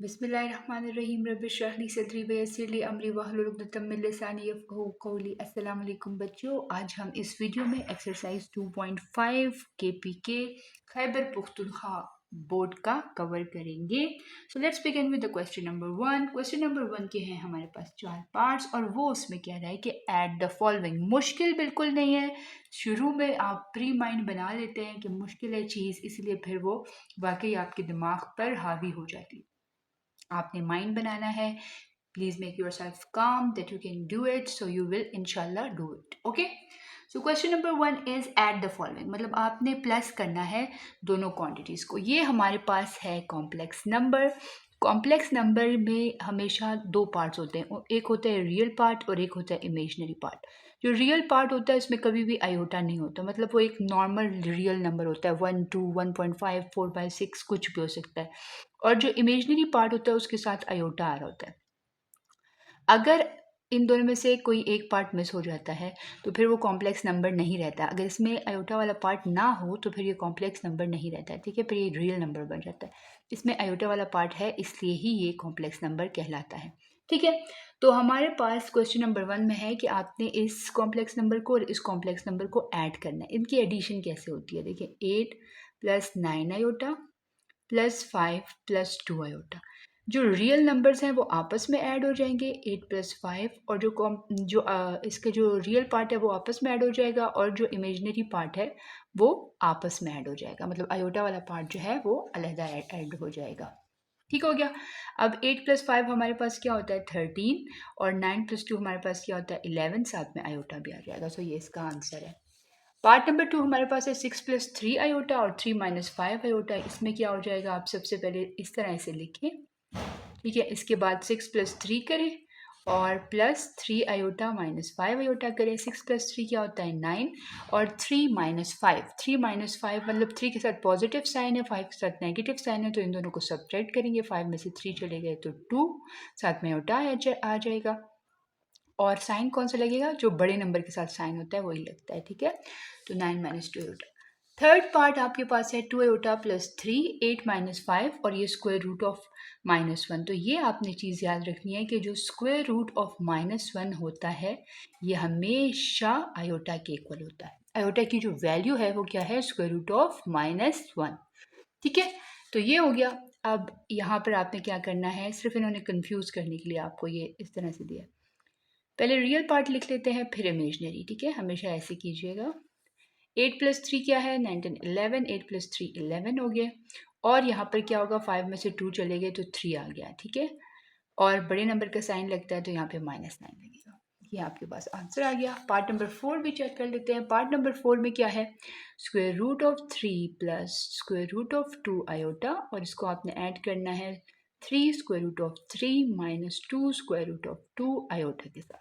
बिस्मिल्लाहिर्रहमानिर्रहीम रब्बिश रह ली सदरी वयस्सिर ली अमरी वहलुल उक़दतम मिन लिसानी यफ़क़हू क़ौली। अस्सलाम वालेकुम बच्चों, आज हम इस वीडियो में exercise 2.5 KPK Khyber Pakhtunkhwa board का कवर करेंगे। So let's begin with the question number 1। Question number 1 के हैं हमारे पास 4 पार्ट्स और वो उसमें कह रहा है कि ऐड द फॉलोइंग। मुश्किल बिल्कुल नहीं है, शुरू में आप प्री माइंड बना लेते हैं कि मुश्किल है चीज़, इसलिए फिर वो वाकई आपके दिमाग पर हावी हो जाती है। आपने माइंड बनाना है। Please make yourself calm that you can do it, so you will इंशाल्लाह do it. Okay, so question number 1 is at the following, मतलब आपने प्लस करना है दोनों क्वांटिटीज को। ये हमारे पास है कॉम्प्लेक्स नंबर। कॉम्प्लेक्स नंबर में हमेशा दो पार्ट्स होते हैं, एक होता है रियल पार्ट और एक होता है इमेजनरी पार्ट। जो रियल पार्ट होता है उसमें कभी भी आयोटा नहीं होता, मतलब वो एक नॉर्मल रियल नंबर होता है, 1 2 1.5 4/6 कुछ भी हो सकता है। और जो इमेजनरी पार्ट होता है उसके साथ आयोटा आ रहा होता है। अगर इन दोनों में से कोई एक पार्ट मिस हो जाता है तो फिर वो कॉम्प्लेक्स नंबर नहीं रहता। अगर इसमें आयोटा वाला पार्ट ना हो तो फिर ये कॉम्प्लेक्स नंबर नहीं रहता है, ठीक है, फिर ये रियल नंबर बन जाता है। इसमें आयोटा वाला पार्ट है इसलिए ही ये कॉम्प्लेक्स नंबर कहलाता है, ठीक है। तो हमारे पास क्वेश्चन नंबर 1 में है कि आपने इस कॉम्प्लेक्स नंबर को और इस कॉम्प्लेक्स नंबर को ऐड करना है। इनकी एडिशन कैसे होती है, देखिए 8 + 9 आयोटा +5 + 2 आयोटा। जो रियल नंबर्स हैं वो आपस में ऐड हो जाएंगे, 8 + 5, और इसके जो रियल पार्ट है वो आपस में ऐड हो जाएगा और जो इमेजनरी पार्ट है वो आपस में ऐड हो जाएगा, मतलब आयोटा वाला पार्ट जो है वो अलहदा ऐड हो जाएगा। ठीक हो गया। अब 8 + 5 हमारे पास क्या होता है 13, और 9 + 2 हमारे पास क्या होता है 11, साथ में आयोटा भी आ जाएगा। सो ये इसका आंसर है। पार्ट नंबर 2 हमारे पास है 6 + 3 आयोटा और 3 - 5 आयोटा। इसमें क्या हो जाएगा, आप सबसे पहले इस तरह से लिखें, ठीक है। इसके बाद 6 + 3 करें और +3 आयोटा -5 आयोटा करें। 6 + 3 क्या होता है 9, और 3 - 5, 3 - 5 मतलब 3 के साथ पॉजिटिव साइन है, 5 के साथ नेगेटिव साइन है, तो इन दोनों को सब्ट्रैक्ट करेंगे। 5 में से 3 चले गए तो 2, साथ में आयोटा आ जाएगा। और साइन कौन सा लगेगा, जो बड़े नंबर के साथ साइन होता है वही लगता है, ठीक है। तो 9 - 2 आयोटा। थर्ड पार्ट आपके पास है 2 आयोटा +3 8 - 5, और ये स्क्वायर रूट ऑफ -1। तो ये आपने चीज़ याद रखनी है कि जो स्क्वायर रूट ऑफ -1 होता है ये हमेशा आयोटा के इक्वल होता है। आयोटा की जो वैल्यू है वो क्या है, स्क्वायर रूट ऑफ -1, ठीक है। तो ये हो गया। अब यहाँ पर आपने क्या करना है, सिर्फ इन्होंने कंफ्यूज करने के लिए आपको ये इस तरह से दिया। पहले रियल पार्ट लिख लेते हैं फिर इमेजनरी, ठीक है, हमेशा ऐसे कीजिएगा। 8 + 3 क्या है 9 10 11, 8 + 3 11 हो गए। और यहाँ पर क्या होगा, 5 में से 2 चले गए तो 3 आ गया, ठीक है। और बड़े नंबर का साइन लगता है तो यहाँ पे -9 लगेगा। ये आपके पास आंसर आ गया। पार्ट नंबर 4 भी चेक कर लेते हैं। पार्ट नंबर 4 में क्या है, square root of 3 + square root of 2 iota, और इसको आपने ऐड करना है 3 square root of 3 - 2 square root of 2 iota के साथ।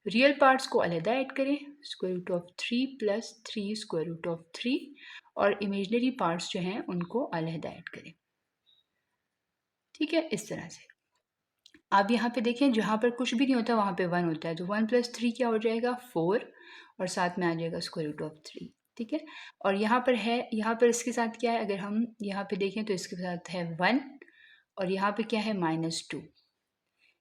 रियल पार्ट्स को अलहदा ऐड करें, square root of 3 + 3 square root of 3, और इमेजनरी पार्ट्स जो हैं उनको अलहदा ऐड करें, ठीक है, इस तरह से। अब यहाँ पे देखें, जहाँ पर कुछ भी नहीं होता वहाँ पे 1 होता है, तो 1 + 3 क्या हो जाएगा 4, और साथ में आ जाएगा स्क्वायर रूट ऑफ 3, ठीक है। और यहाँ पर है, यहाँ पर इसके साथ क्या है, अगर हम यहाँ पे देखें तो इसके साथ है 1, और यहाँ पे क्या है -2।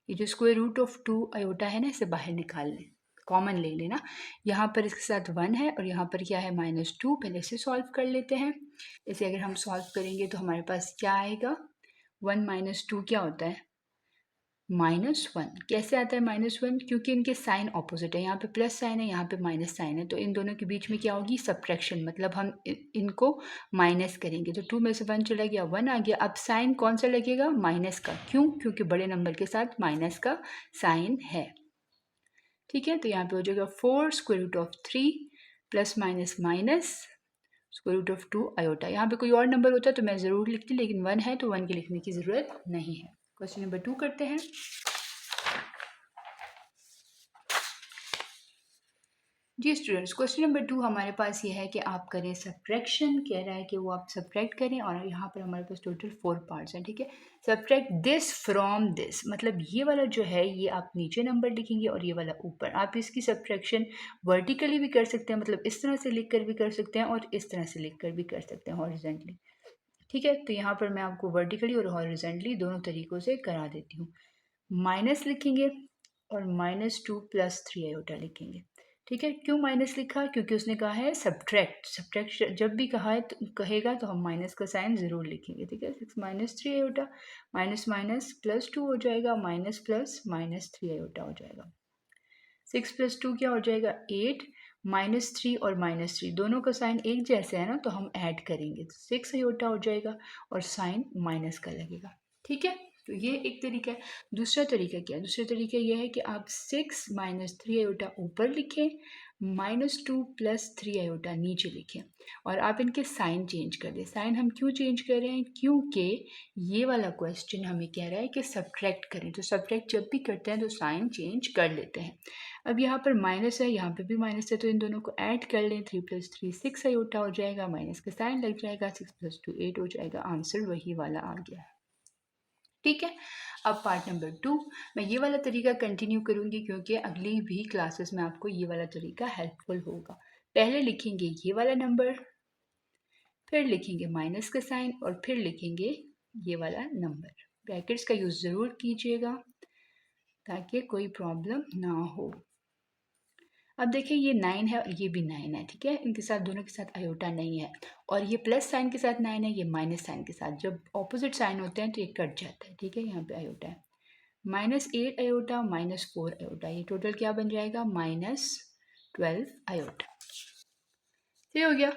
ये जो स्क्वायर रूट ऑफ 2 आयोटा है ना, इसे बाहर निकाल लें, कॉमन ले लेना। यहाँ पर इसके साथ 1 है और यहाँ पर क्या है -2। पहले इसे सॉल्व कर लेते हैं। इसे अगर हम सॉल्व करेंगे तो हमारे पास क्या आएगा, 1 - 2 क्या होता है -1। कैसे आता है -1, क्योंकि इनके साइन ऑपोजिट है, यहाँ पे प्लस साइन है, यहाँ पे माइनस साइन है, तो इन दोनों के बीच में क्या होगी सब्ट्रैक्शन, मतलब हम इनको माइनस करेंगे। तो 2 में से 1 चला गया, 1 आ गया। अब साइन कौन सा लगेगा, माइनस का, क्यों, क्योंकि बड़े नंबर के साथ माइनस का साइन है, ठीक है। तो यहाँ पे हो जाएगा 4 square root of 3 ± square root of 2 iota. यहाँ पे कोई और नंबर होता तो मैं ज़रूर लिखती, लेकिन 1 है तो 1 की लिखने की ज़रूरत नहीं है। क्वेश्चन नंबर 2 करते हैं। जी स्टूडेंट्स, क्वेश्चन नंबर 2 हमारे पास ये है कि आप करें सब्ट्रैक्शन। कह रहा है कि वो आप सब्ट्रैक्ट करें, और यहाँ पर हमारे पास टोटल 4 पार्ट्स हैं, ठीक है। सब्ट्रैक्ट दिस फ्रॉम दिस, मतलब ये वाला जो है ये आप नीचे नंबर लिखेंगे और ये वाला ऊपर। आप इसकी सब्ट्रैक्शन वर्टिकली भी कर सकते हैं, मतलब इस तरह से लिख कर भी कर सकते हैं, और इस तरह से लिख कर भी कर सकते हैं हॉरिजॉन्टली, ठीक है, तो यहाँ पर मैं आपको वर्टिकली और हॉरिजेंटली दोनों तरीक़ों से करा देती हूँ। माइनस लिखेंगे और -2 + 3 आयोटा लिखेंगे। ठीक है, क्यों माइनस लिखा? क्योंकि उसने कहा है सब्ट्रैक्ट। सब्ट्रैक्ट जब भी कहा है तो कहेगा तो हम माइनस का साइन ज़रूर लिखेंगे। ठीक है, 6 - 3 आयोटा, माइनस माइनस +2 हो जाएगा, माइनस प्लस -3 आयोटा हो जाएगा। 6 + 2 क्या हो जाएगा? 8, -3 और -3 दोनों का साइन एक जैसे है ना, तो हम ऐड करेंगे तो 6 आयोटा हो जाएगा और साइन माइनस का लगेगा। ठीक है, तो ये एक तरीका है। दूसरा तरीका क्या है? दूसरा तरीका ये है कि आप 6 - 3 आयोटा ऊपर लिखें, -2 + 3 आयोटा नीचे लिखें और आप इनके साइन चेंज कर दें। साइन हम क्यों चेंज कर रहे हैं? क्योंकि ये वाला क्वेश्चन हमें कह रहा है कि सब्ट्रैक्ट करें, तो सब्ट्रैक्ट जब भी करते हैं तो साइन चेंज कर लेते हैं। अब यहाँ पर माइनस है, यहाँ पे भी माइनस है, तो इन दोनों को ऐड कर लें। 3 + 3 6 आयोटा हो जाएगा, माइनस का साइन लग जाएगा, 6 + 2 8 हो जाएगा। आंसर वही वाला आ गया है। ठीक है, अब पार्ट नंबर 2 मैं ये वाला तरीका कंटिन्यू करूँगी क्योंकि अगली भी क्लासेस में आपको ये वाला तरीका हेल्पफुल होगा। पहले लिखेंगे ये वाला नंबर, फिर लिखेंगे माइनस का साइन और फिर लिखेंगे ये वाला नंबर। ब्रैकेट्स का यूज़ ज़रूर कीजिएगा ताकि कोई प्रॉब्लम ना हो। अब देखिए ये 9 है और ये भी 9 है। ठीक है, इनके साथ दोनों के साथ आयोटा नहीं है और ये प्लस साइन के साथ 9 है, ये माइनस साइन के साथ। जब ऑपोजिट साइन होते हैं तो ये कट जाता है। ठीक है, यहाँ पे आयोटा है। -8 आयोटा, -4 आयोटा, ये टोटल क्या बन जाएगा? -12 आयोटा। ये हो गया।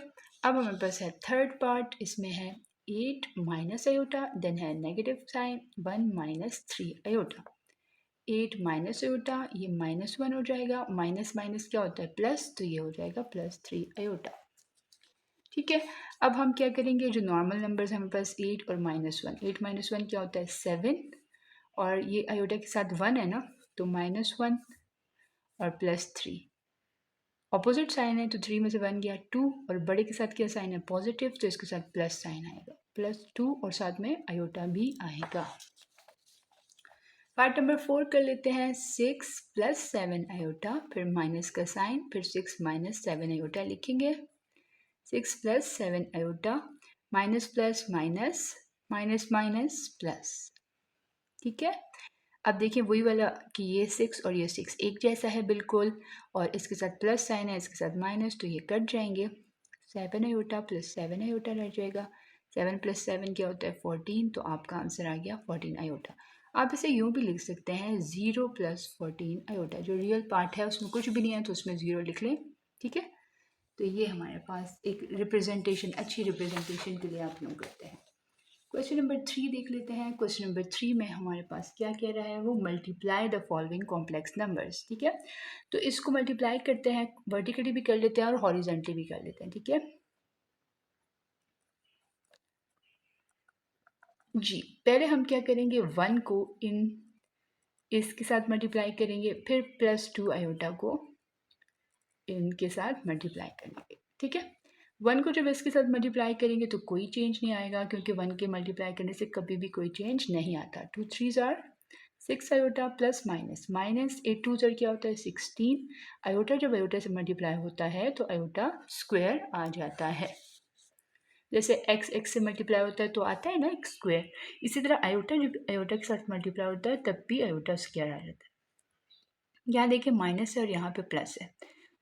अब हमारे पास है थर्ड पार्ट, इसमें है 8 माइनस आयोटा, देन है negative sign 1 - 3 iota. 8 minus iota, ये -1 हो जाएगा, माइनस माइनस क्या होता है? प्लस, तो ये हो जाएगा +3 आयोटा। ठीक है, अब हम क्या करेंगे? जो नॉर्मल नंबर्स हमारे पास 8 और -1, 8 - 1 क्या होता है? 7 और ये आयोटा के साथ 1 है ना, तो -1 और +3। ऑपोजिट साइन है तो 3 में से 1 गया 2 और बड़े के साथ क्या साइन है? पॉजिटिव, तो इसके साथ प्लस साइन आएगा, +2 और साथ में आयोटा भी आएगा। पार्ट नंबर 4 कर लेते हैं। 6 + 7 आयोटा, फिर माइनस का साइन, फिर 6 - 7 आयोटा लिखेंगे। 6 + 7 iota, minus plus minus, minus minus plus. ठीक है, अब देखिए वही वाला कि ये 6 और ये 6 एक जैसा है बिल्कुल, और इसके साथ प्लस साइन है, इसके साथ माइनस, तो ये कट जाएंगे। 7 आयोटा + 7 आयोटा रह जाएगा। 7 + 7 क्या होता है? 14, तो आपका आंसर आ गया 14 आयोटा। आप इसे यूँ भी लिख सकते हैं 0 + 14 आयोटा। जो रियल पार्ट है उसमें कुछ भी नहीं है तो उसमें 0 लिख लें। ठीक है, तो ये हमारे पास एक रिप्रेजेंटेशन, अच्छी रिप्रेजेंटेशन के लिए आप यूँ करते हैं। क्वेश्चन नंबर 3 देख लेते हैं। क्वेश्चन नंबर 3 में हमारे पास क्या कह रहा है? वो multiply the following complex numbers. ठीक है, तो इसको मल्टीप्लाई करते हैं, वर्टिकली भी कर लेते हैं और हॉरिजेंटली भी कर लेते हैं। ठीक है जी, पहले हम क्या करेंगे? 1 को इसके साथ मल्टीप्लाई करेंगे, फिर +2 आयोटा को इनके साथ मल्टीप्लाई करेंगे। ठीक है, 1 को जब इसके साथ मल्टीप्लाई करेंगे तो कोई चेंज नहीं आएगा क्योंकि 1 के मल्टीप्लाई करने से कभी भी कोई चेंज नहीं आता। 2 3s are 6 iota plus minus, minus 8 2s are क्या होता है? 16। आयोटा जब आयोटा से मल्टीप्लाई होता है तो आयोटा स्क्वायर आ जाता है। जैसे x x से मल्टीप्लाई होता है तो आता है ना x स्क्वायर, इसी तरह आयोटा जब आयोटा के साथ मल्टीप्लाई होता है तब भी आयोटा स्क्वायर आ जाता है। यहाँ देखिए माइनस है और यहाँ पे प्लस है,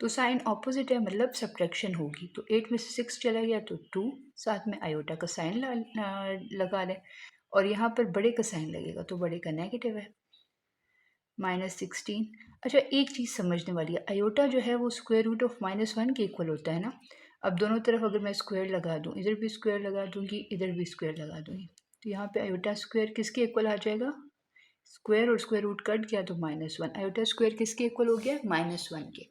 तो साइन ऑपोजिट है, मतलब सब्ट्रैक्शन होगी। तो 8 में से 6 चला गया तो 2, साथ में आयोटा का साइन लगा लें और यहाँ पर बड़े का साइन लगेगा तो बड़े का नेगेटिव है, -16। अच्छा, एक चीज़ समझने वाली है, आयोटा जो है वो स्क्वायर रूट ऑफ -1 के इक्वल होता है ना। अब दोनों तरफ अगर मैं स्क्वायर लगा दूँ, इधर भी स्क्वायर लगा दूँगी, इधर भी स्क्वायर लगा दूँगी, तो यहाँ पे आयोटा स्क्वायर किसके इक्वल आ जाएगा? स्क्वायर और स्क्वायर रूट कट गया तो -1, आयोटा स्क्वायर किसके इक्वल हो गया? -1 के।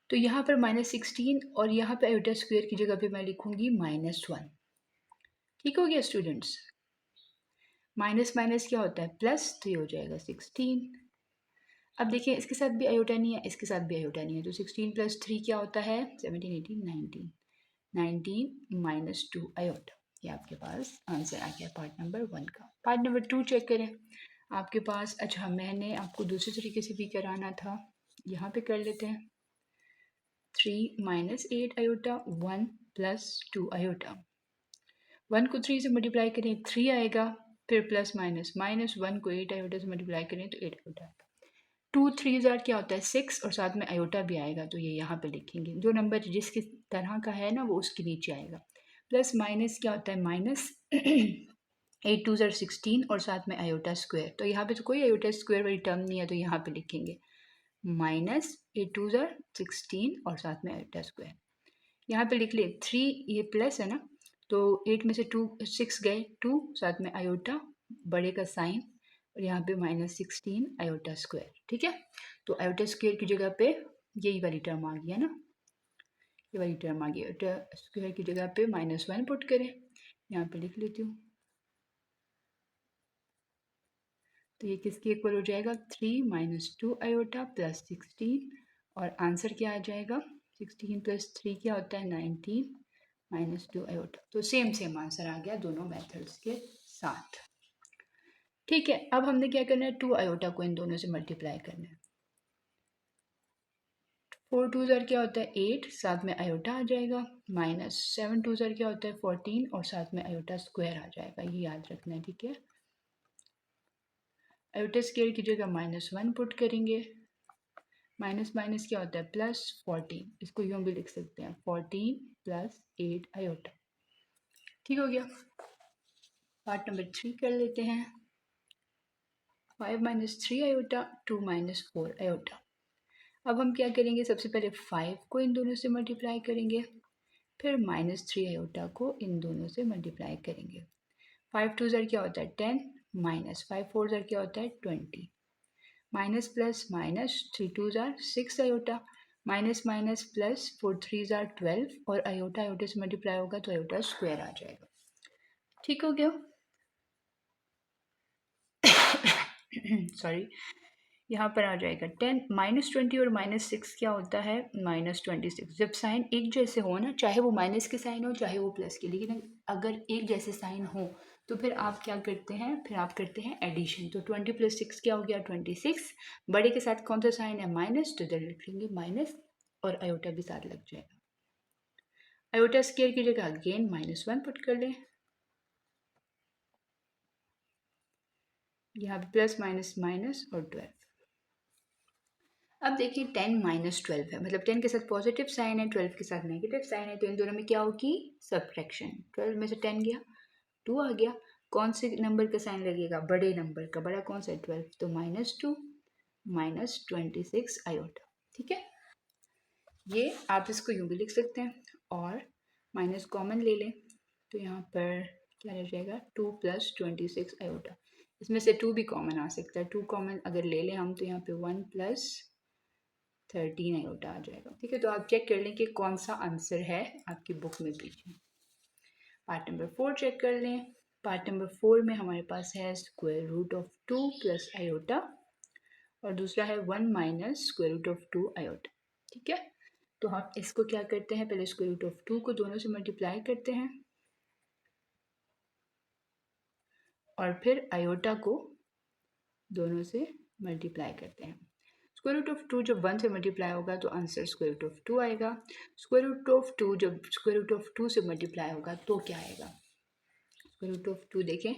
तो यहाँ पर -16 और यहाँ पे आयोटा स्क्वायर की जगह पे मैं लिखूंगी -1। ठीक हो गया स्टूडेंट्स? माइनस माइनस क्या होता है? प्लस, तो ये हो जाएगा 16। अब देखिए इसके साथ भी आयोटा नहीं है, इसके साथ भी आयोटा नहीं है, तो 16 + 3 क्या होता है? 17 18 19, 19 - 2 आयोटा। ये आपके पास आंसर आ गया पार्ट नंबर 1 का। पार्ट नंबर 2 चेक करें आपके पास। अच्छा, मैंने आपको दूसरे तरीके से भी कराना था, यहाँ पे कर लेते हैं। 3 - 8 आयोटा, 1 + 2 आयोटा। 1 को 3 से मल्टीप्लाई करें 3 आएगा, फिर प्लस माइनस माइनस 1 को 8 आयोटा से मल्टीप्लाई करें तो 8 आयोटा आएगा। 2 3 ज़ार क्या होता है 6 और साथ में आयोटा भी आएगा, तो ये यहाँ पे लिखेंगे। जो नंबर जिसकी तरह का है ना वो उसके नीचे आएगा। प्लस माइनस क्या होता है माइनस 8 2 ज़ार 16 और साथ में आयोटा स्क्वायर, तो यहाँ पे तो कोई आयोटा स्क्वायर वाली टर्म नहीं है, तो यहाँ पे लिखेंगे माइनस 8 2 ज़ार 16 और साथ में आयोटा स्क्वायर। यहाँ पे लिख ले 3, ये प्लस है ना, तो 8 में से 2 6 गए 2, साथ में आयोटा बड़े का साइन, और यहाँ पे माइनस 16 आयोटा स्क्वायर। ठीक है, तो आयोटा स्क्वायर की जगह पे यही वाली टर्म आ गया ना, ये वाली टर्म आ गई। आयोटा स्क्वायर की जगह पे -1 पुट करें, यहाँ पे लिख लेती हूँ, तो ये किसके इक्वल हो जाएगा 3 - 2 आयोटा प्लस 16, और आंसर क्या आ जाएगा 16 + 3 क्या होता है 19 - 2 आयोटा। तो सेम आंसर आ गया दोनों मेथड्स के साथ। ठीक है, अब हमने क्या करना है 2 आयोटा को इन दोनों से मल्टीप्लाई करना है। 4 2 ज़ार क्या होता है 8, साथ में आयोटा आ जाएगा, माइनस 7 2 ज़ार क्या होता है 14 और साथ में आयोटा स्क्वायर आ जाएगा, ये याद रखना है। ठीक है, आयोटा स्क्वायर की जगह -1 पुट करेंगे, माइनस माइनस क्या होता है प्लस 14, इसको यूँ भी लिख सकते हैं 14 + 8 आयोटा। ठीक हो गया। पार्ट नंबर 3 कर लेते हैं। 5 - 3 आयोटा 2 - 4 आयोटा। अब हम क्या करेंगे, सबसे पहले 5 को इन दोनों से मल्टीप्लाई करेंगे, फिर -3 आयोटा को इन दोनों से मल्टीप्लाई करेंगे। 5 2 ज़ार क्या होता है 10, माइनस 5 4 ज़ार क्या होता है 20, माइनस प्लस माइनस 3 2 ज़ार 6 आयोटा, माइनस माइनस प्लस 4 3 ज़ार 12, और आयोटा आयोटा से मल्टीप्लाई होगा तो आयोटा स्क्वायर आ जाएगा। ठीक हो गया। सॉरी, यहाँ पर आ जाएगा 10 -20 और -6 क्या होता है -26। जब साइन एक जैसे हो ना, चाहे वो माइनस के साइन हो चाहे वो प्लस के, लेकिन अगर एक जैसे साइन हो तो फिर आप क्या करते हैं, फिर आप करते हैं एडिशन। तो 20 + 6 क्या हो गया 26, बड़े के साथ कौन सा साइन है माइनस, तो इधर लिख लेंगे माइनस, और आयोटा भी साथ लग जाएगा। आयोटा स्क्वायर की जगह अगेन -1 पुट कर लें, यहाँ पे प्लस माइनस माइनस और 12। अब देखिए 10 - 12 है, मतलब 10 के साथ पॉजिटिव साइन है 12 के साथ नेगेटिव साइन है, तो इन दोनों में क्या होगी सब्ट्रैक्शन। 12 में से 10 गया 2 आ गया, कौन से नंबर का साइन लगेगा बड़े नंबर का, बड़ा कौन सा है 12, तो -2 - 26 आयोटा। ठीक है, ये आप इसको यूँ भी लिख सकते हैं, और माइनस कॉमन ले लें तो यहाँ पर क्या रह जाएगा 2 + 26 आयोटा। इसमें से 2 भी कॉमन आ सकता है, 2 कॉमन अगर ले लें हम तो यहाँ पे 1 + 13 आयोटा आ जाएगा। ठीक है, तो आप चेक कर लें कि कौन सा आंसर है आपकी बुक में पीछे। पार्ट नंबर 4 चेक कर लें। पार्ट नंबर 4 में हमारे पास है √2 + आयोटा, और दूसरा है 1 - √2 आयोटा। ठीक है, तो हम इसको क्या करते हैं, पहले √2 को दोनों से मल्टीप्लाई करते हैं, और फिर आयोटा को दोनों से मल्टीप्लाई करते हैं। √2 जब 1 से मल्टीप्लाई होगा तो आंसर √2 आएगा। √2 जब √2 से मल्टीप्लाई होगा तो क्या आएगा, √2 देखें,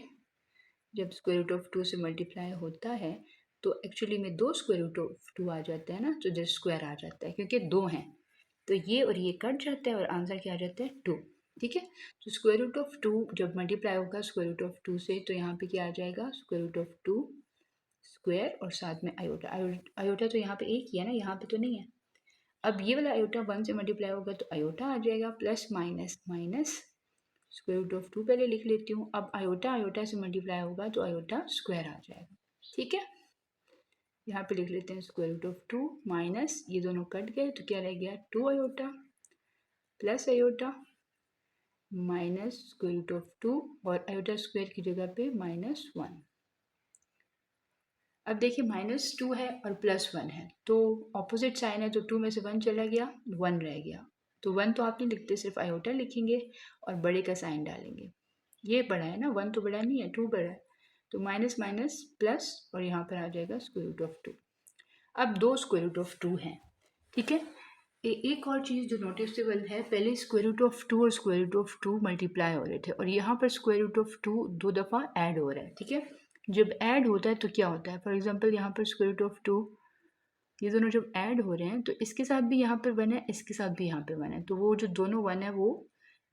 जब √2 से मल्टीप्लाई होता है तो एक्चुअली में 2 √2 आ जाते हैं ना, तो जब स्क्वायर आ जाता है क्योंकि 2 हैं, तो ये और ये कट जाता है और आंसर क्या आ जाता है 2। ठीक है, तो √2 जब मल्टीप्लाई होगा √2 से, तो यहाँ पे क्या आ जाएगा √2 स्क्वायर और साथ में आयोटा। आयोटा तो यहाँ पे एक ही है ना, यहाँ पे तो नहीं है। अब ये वाला आयोटा 1 से मल्टीप्लाई होगा तो आयोटा आ जाएगा, प्लस माइनस माइनस √2 पहले लिख लेती हूँ। अब आयोटा आयोटा से मल्टीप्लाई होगा तो आयोटा स्क्वायर आ जाएगा। ठीक है, यहाँ पे लिख लेते हैं √2 माइनस, ये दोनों कट गए तो क्या रह गया 2 आयोटा प्लस आयोटा माइनस √2, और आयोटा स्क्वायर की जगह पे -1। अब देखिए -2 है और +1 है, तो ऑपोजिट साइन है, तो 2 में से 1 चला गया 1 रह गया, तो 1 तो आप नहीं लिखते, सिर्फ आयोटा लिखेंगे और बड़े का साइन डालेंगे। ये बड़ा है ना, 1 तो बड़ा नहीं है 2 बड़ा है, तो माइनस माइनस प्लस, और यहाँ पर आ जाएगा √2। अब दो √2 हैं। ठीक है, एक और चीज़ जो नोटिसेबल है, पहले स्क्वायर रूट ऑफ 2 और स्क्वायर रूट ऑफ 2 मल्टीप्लाई हो रहे थे और यहाँ पर स्क्वायर रूट ऑफ 2 दो दफ़ा ऐड हो रहा है, ठीक है। जब ऐड होता है तो क्या होता है, फॉर एग्जांपल यहाँ पर स्क्वायर रूट ऑफ 2, ये दोनों जब ऐड हो रहे हैं तो इसके साथ भी यहाँ पर 1 है, इसके साथ भी यहाँ पे 1 है, तो वो जो दोनों 1 है वो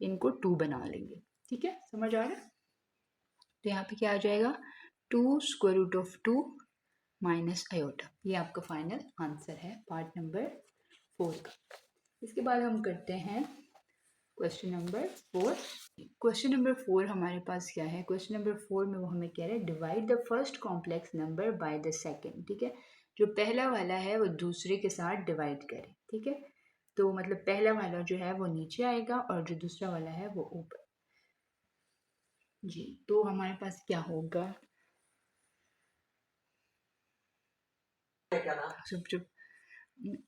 इनको 2 बना लेंगे, ठीक है, समझ आ रहा है। तो यहाँ पे क्या आ जाएगा, 2 square root of 2 minus iota. ये आपका फाइनल आंसर है पार्ट नंबर 4 का। इसके बाद हम करते हैं क्वेश्चन नंबर 4। क्वेश्चन नंबर 4 हमारे पास क्या है, क्वेश्चन नंबर 4 में वो हमें कह रहे हैं divide the first complex number by the second, ठीक है। जो पहला वाला है वो दूसरे के साथ डिवाइड करें, ठीक है। तो मतलब पहला वाला जो है वो नीचे आएगा और जो दूसरा वाला है वो ऊपर। जी, तो हमारे पास क्या होगा, चुप चुप।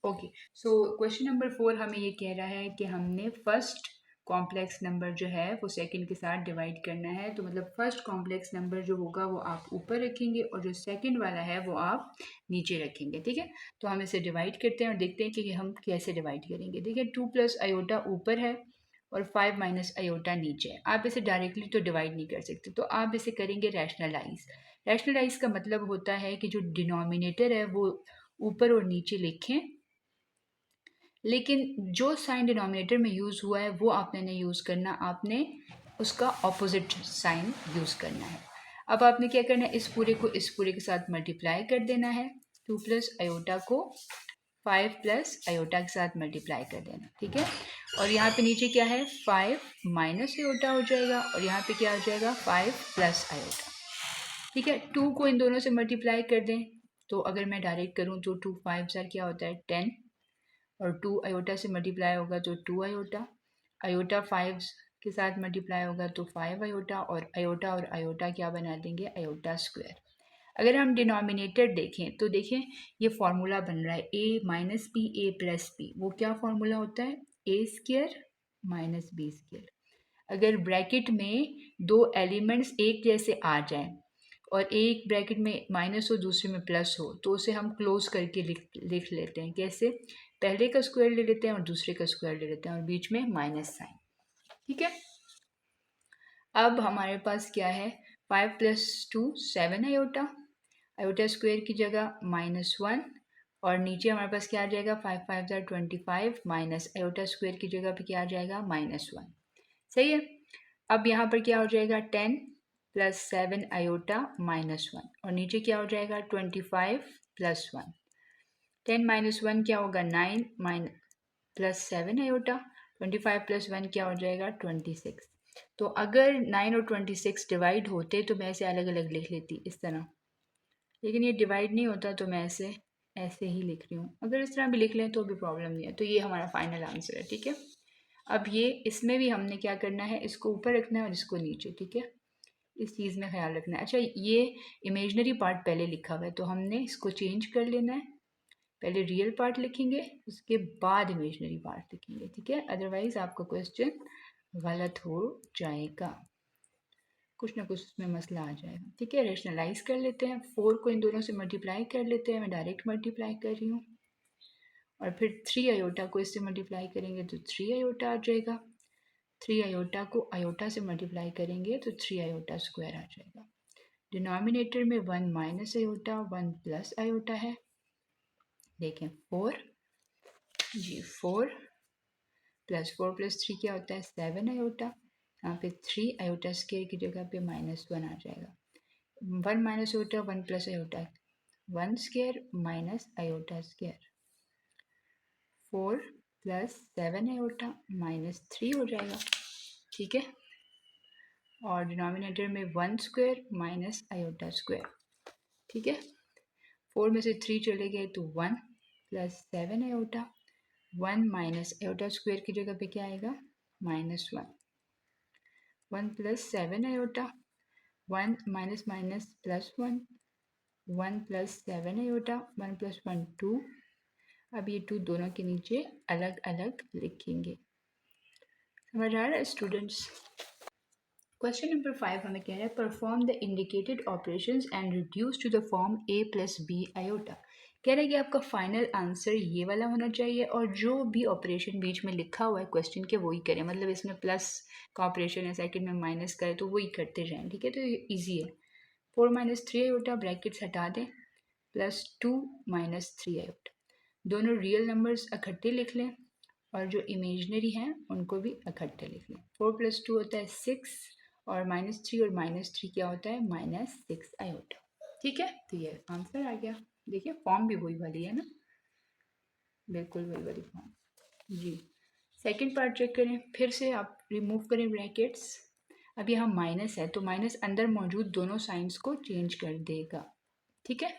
ओके, सो क्वेश्चन नंबर 4 हमें ये कह रहा है कि हमने फर्स्ट कॉम्प्लेक्स नंबर जो है वो सेकंड के साथ डिवाइड करना है। तो मतलब फर्स्ट कॉम्प्लेक्स नंबर जो होगा वो आप ऊपर रखेंगे और जो सेकंड वाला है वो आप नीचे रखेंगे, ठीक है। तो हम इसे डिवाइड करते हैं और देखते हैं कि हम कैसे डिवाइड करेंगे। देखिए 2 प्लस आयोटा ऊपर है और 5 माइनस आयोटा नीचे है। आप इसे डायरेक्टली तो डिवाइड नहीं कर सकते, तो आप इसे करेंगे रैशनलाइज। रैशनलाइज का मतलब होता है कि जो डिनोमिनेटर है वो ऊपर और नीचे लिखें, लेकिन जो साइन डिनोमिनेटर में यूज़ हुआ है वो आपने नहीं यूज़ करना, आपने उसका ऑपोजिट साइन यूज़ करना है। अब आपने क्या करना है, इस पूरे को इस पूरे के साथ मल्टीप्लाई कर देना है। 2 प्लस आयोटा को 5 प्लस आयोटा के साथ मल्टीप्लाई कर देना, ठीक है। और यहाँ पे नीचे क्या है, 5 माइनस आयोटा हो जाएगा और यहाँ पे क्या हो जाएगा, 5 प्लस आयोटा, ठीक है। 2 को इन दोनों से मल्टीप्लाई कर दें, तो अगर मैं डायरेक्ट करूँ तो 2 5 ज़ार क्या होता है 10 और 2 आयोटा से मल्टीप्लाई होगा तो 2 आयोटा, आयोटा 5 के साथ मल्टीप्लाई होगा तो 5 आयोटा और आयोटा क्या बना देंगे, आयोटा स्क्वायर। अगर हम डिनोमिनेटर देखें तो देखें ये फॉर्मूला बन रहा है a minus B A plus B, वो क्या फॉर्मूला होता है, A square minus B square. अगर ब्रैकेट में दो एलिमेंट्स एक जैसे आ जाएं और एक ब्रैकेट में माइनस हो दूसरे में प्लस हो तो उसे हम क्लोज करके लिख लेते हैं, कैसे, पहले का स्क्वायर ले लेते हैं और दूसरे का स्क्वायर ले लेते हैं और बीच में माइनस साइन, ठीक है। अब हमारे पास क्या है, 5 प्लस 2 7 आयोटा, आयोटा स्क्वायर की जगह -1 और नीचे हमारे पास क्या आ जाएगा, 5 5 ज़ार 25 माइनस आयोटा स्क्वायर की जगह पे क्या आ जाएगा, -1, सही है। अब यहाँ पर क्या हो जाएगा, 10 प्लस 7 आयोटा -1 और नीचे क्या हो जाएगा, 25 प्लस 1। 10 माइनस 1 क्या होगा, 9 प्लस 7 आयोटा, 25 प्लस 1 क्या हो जाएगा, 26। तो अगर 9 और 26 डिवाइड होते तो मैं इसे अलग अलग लिख लेती इस तरह, लेकिन ये डिवाइड नहीं होता तो मैं इसे ऐसे ही लिख रही हूँ। अगर इस तरह भी लिख लें तो भी प्रॉब्लम नहीं है। तो ये हमारा फाइनल आंसर है, ठीक है। अब ये इसमें भी हमने क्या करना है, इसको ऊपर रखना है और इसको नीचे, ठीक है, इस चीज़ में ख्याल रखना है। अच्छा, ये इमेजनरी पार्ट पहले लिखा हुआ है तो हमने इसको चेंज कर लेना है, पहले रियल पार्ट लिखेंगे उसके बाद इमेजनरी पार्ट लिखेंगे, ठीक है, अदरवाइज आपका क्वेश्चन गलत हो जाएगा, कुछ ना कुछ उसमें मसला आ जाएगा, ठीक है। रेशनलाइज कर लेते हैं, 4 को इन दोनों से मल्टीप्लाई कर लेते हैं, मैं डायरेक्ट मल्टीप्लाई कर रही हूँ और फिर 3 आयोटा को इससे मल्टीप्लाई करेंगे तो 3 आयोटा आ जाएगा, 3 आयोटा को आयोटा से मल्टीप्लाई करेंगे तो 3 आयोटा स्क्वायर आ जाएगा। डिनोमिनेटर में 1 माइनस आयोटा 1 प्लस आयोटा है, देखें 4 जी, 4 प्लस 3 क्या होता है, 7 आयोटा, यहाँ पे 3 आयोटा स्क्वायर की जगह पे -1 आ जाएगा। 1 minus iota 1 plus iota 1 square minus iota square, 4 plus 7 iota -3 हो जाएगा, ठीक है। और डिनोमिनेटर में 1 स्क्वायर माइनस आयोटा स्क्वायर, ठीक है। 4 में से 3 चले गए तो 1 plus 7 iota, 1 minus iota square की जगह पे क्या आएगा, -1, 1 plus 7 iota, 1 minus minus plus 1, 1 plus 7 iota, 1 plus 1 2। अब ये 2 दोनों के नीचे अलग अलग लिखेंगे, समझ आ रहा है स्टूडेंट्स। क्वेश्चन नंबर 5 हमें कह रहा है perform the indicated operations and reduce to the form a plus B iota. कह रहा है कि आपका फाइनल आंसर ये वाला होना चाहिए और जो भी ऑपरेशन बीच में लिखा हुआ है क्वेश्चन के वही करें, मतलब इसमें प्लस का ऑपरेशन है, सेकंड में माइनस का है तो वही करते जाएं, ठीक है। तो ये ईजी है। 4 - 3 आयोटा ब्रैकेट्स हटा दें, +2 - 3 आयोटा, दोनों रियल नंबर्स इकट्ठे लिख लें और जो इमेजनरी हैं उनको भी इकट्ठे लिख लें। 4 + 2 होता है 6 और -3 और -3 क्या होता है -6 आयोटा, ठीक है। तो ये आंसर आ गया। देखिए फॉर्म भी वही वाली है ना, बिल्कुल वही वाली फॉर्म जी। सेकंड पार्ट चेक करें, फिर से आप रिमूव करें ब्रैकेट्स। अब यहाँ माइनस है तो माइनस अंदर मौजूद दोनों साइंस को चेंज कर देगा, ठीक है।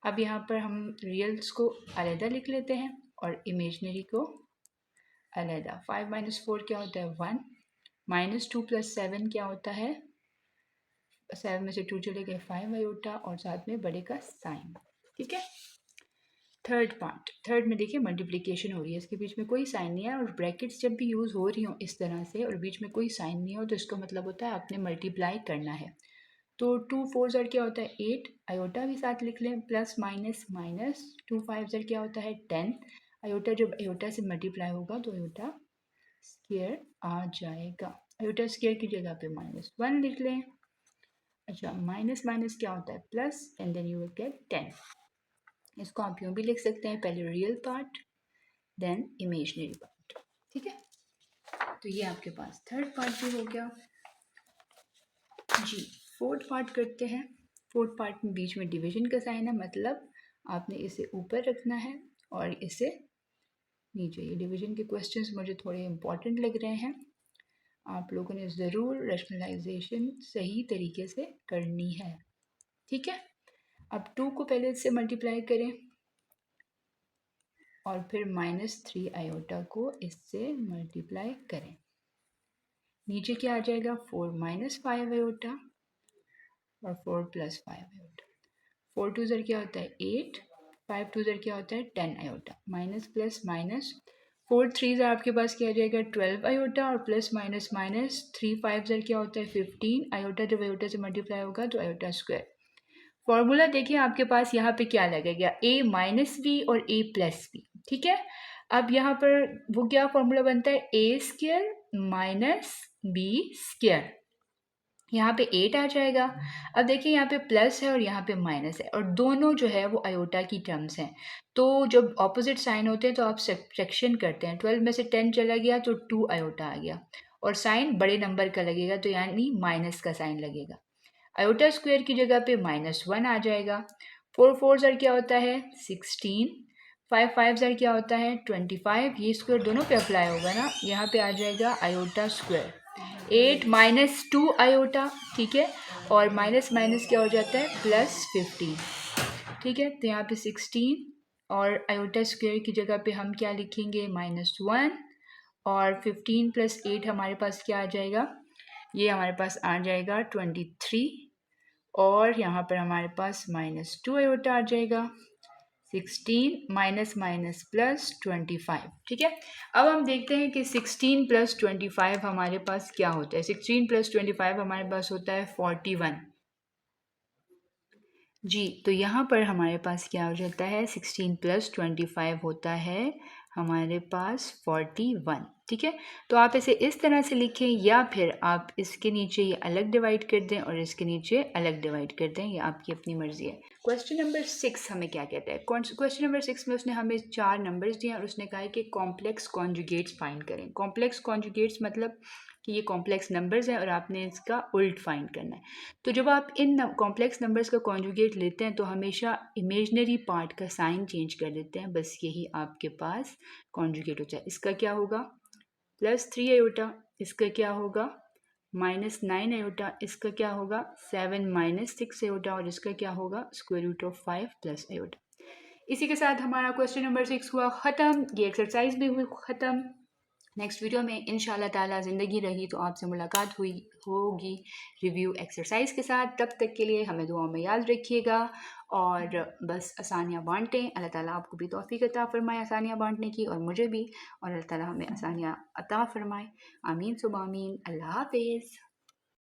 अब यहाँ पर हम रियल्स को अलहदा लिख लेते हैं और इमेजनरी को अलहदा। 5 - 4 क्या होता है 1, -2 + 7 क्या होता है, 7 में से 2 चले गए 5 आयोटा और साथ में बड़े का साइन, ठीक है। थर्ड पार्ट, थर्ड में देखिए मल्टीप्लिकेशन हो रही है, इसके बीच में कोई साइन नहीं है और ब्रैकेट्स जब भी यूज़ हो रही हो इस तरह से और बीच में कोई साइन नहीं हो तो इसका मतलब होता है आपने मल्टीप्लाई करना है। तो 2 4 ज़र क्या होता है 8, आयोटा भी साथ लिख लें, प्लस माइनस माइनस, 2 5 ज़र क्या होता है 10, आयोटा जब आयोटा से मल्टीप्लाई होगा तो आयोटा स्क्वायर आ जाएगा। आयोटा स्क्वायर की जगह पे -1 लिख लें। अच्छा माइनस माइनस क्या होता है plus and then you will get 10। इसको आप यूँ भी लिख सकते हैं, पहले real part then imaginary part, ठीक है। तो ये आपके पास थर्ड पार्ट भी हो गया जी। फोर्थ पार्ट करते हैं। फोर्थ पार्ट में बीच में डिवीजन का साइन है, मतलब आपने इसे ऊपर रखना है और इसे नीचे। ये डिवीजन के क्वेश्चंस मुझे थोड़े इंपॉर्टेंट लग रहे हैं, आप लोगों ने ज़रूर रैशनलाइजेशन सही तरीके से करनी है, ठीक है। अब 2 को पहले इससे मल्टीप्लाई करें और फिर -3 आयोटा को इससे मल्टीप्लाई करें। नीचे क्या आ जाएगा 4 - 5 आयोटा और 4 + 5 आयोटा। 4 2 ज़र क्या होता है 8, 5 2 ज़र क्या होता है 10 आयोटा, माइनस प्लस माइनस 4 3 ज़र आपके पास क्या आ जाएगा 12 आयोटा और प्लस माइनस माइनस 3 5 ज़र क्या होता है 15 आयोटा, जब आयोटा से मल्टीप्लाई होगा तो आयोटा स्क्वायर। फॉर्मूला देखिए आपके पास यहाँ पे क्या लगेगा a - b और a + b, ठीक है। अब यहाँ पर वो क्या फॉर्मूला बनता है a² - b², यहाँ पे 8 आ जाएगा। अब देखिए यहाँ पे प्लस है और यहाँ पे माइनस है और दोनों जो है वो आयोटा की टर्म्स हैं, तो जब ऑपोजिट साइन होते हैं तो आप सब्ट्रैक्शन करते हैं। 12 में से 10 चला गया तो 2 आयोटा आ गया और साइन बड़े नंबर का लगेगा तो यानी माइनस का साइन लगेगा। आयोटा स्क्वायर की जगह पे -1 आ जाएगा। 4 4 ज़र क्या होता है 16, 5 5 ज़र क्या होता है 25, ये स्क्वायर दोनों पे अप्लाई होगा ना, यहाँ पे आ जाएगा आयोटा स्क्वायर। 8 - 2 आयोटा, ठीक है, और माइनस माइनस क्या हो जाता है +15, ठीक है। तो यहाँ पे 16 और आयोटा स्क्वायर की जगह पे हम क्या लिखेंगे -1 और 15 + 8 हमारे पास क्या आ जाएगा, ये हमारे पास आ जाएगा 23 और यहाँ पर हमारे पास -2 आयोटा आ जाएगा। 16 माइनस माइनस प्लस 25, ठीक है। अब हम देखते हैं कि 16 + 25 हमारे पास क्या होता है। 16 + 25 हमारे पास होता है 41 जी। तो यहाँ पर हमारे पास क्या हो जाता है 16 + 25 होता है हमारे पास 41, ठीक है। तो आप इसे इस तरह से लिखें या फिर आप इसके नीचे ये अलग डिवाइड कर दें और इसके नीचे अलग डिवाइड कर दें, ये आपकी अपनी मर्जी है। क्वेश्चन नंबर 6 हमें क्या कहता है, क्वेश्चन नंबर 6 में उसने हमें 4 नंबर्स दिए और उसने कहा है कि कॉम्प्लेक्स कॉन्जुगेट्स फाइंड करें। कॉम्प्लेक्स कॉन्जुगेट्स मतलब कि ये कॉम्प्लेक्स नंबर्स हैं और आपने इसका उल्ट फाइंड करना है। तो जब आप इन कॉम्प्लेक्स नंबर्स का कॉन्जुगेट लेते हैं तो हमेशा इमेजनरी पार्ट का साइन चेंज कर देते हैं, बस यही आपके पास कॉन्जुगेट होता है। इसका क्या होगा +3 आयोटा, इसका क्या होगा -9 आयोटा, इसका क्या होगा 7 - 6 आयोटा और इसका क्या होगा √5 + आयोटा। इसी के साथ हमारा क्वेश्चन नंबर 6 हुआ ख़त्म, ये एक्सरसाइज भी हुई ख़त्म। नेक्स्ट वीडियो में इंशाल्लाह ताला ज़िंदगी रही तो आपसे मुलाकात हुई होगी रिव्यू एक्सरसाइज के साथ। तब तक के लिए हमें दुआ में याद रखिएगा और बस आसानियाँ बांटें। अल्लाह ताला आपको भी तौफीक अता फ़रमाए आसानियाँ बांटने की और मुझे भी, और अल्लाह ताला हमें आसानियाँ अता फ़रमाए। आमीन सुबह आमीन। अल्लाह हाफ़िज़।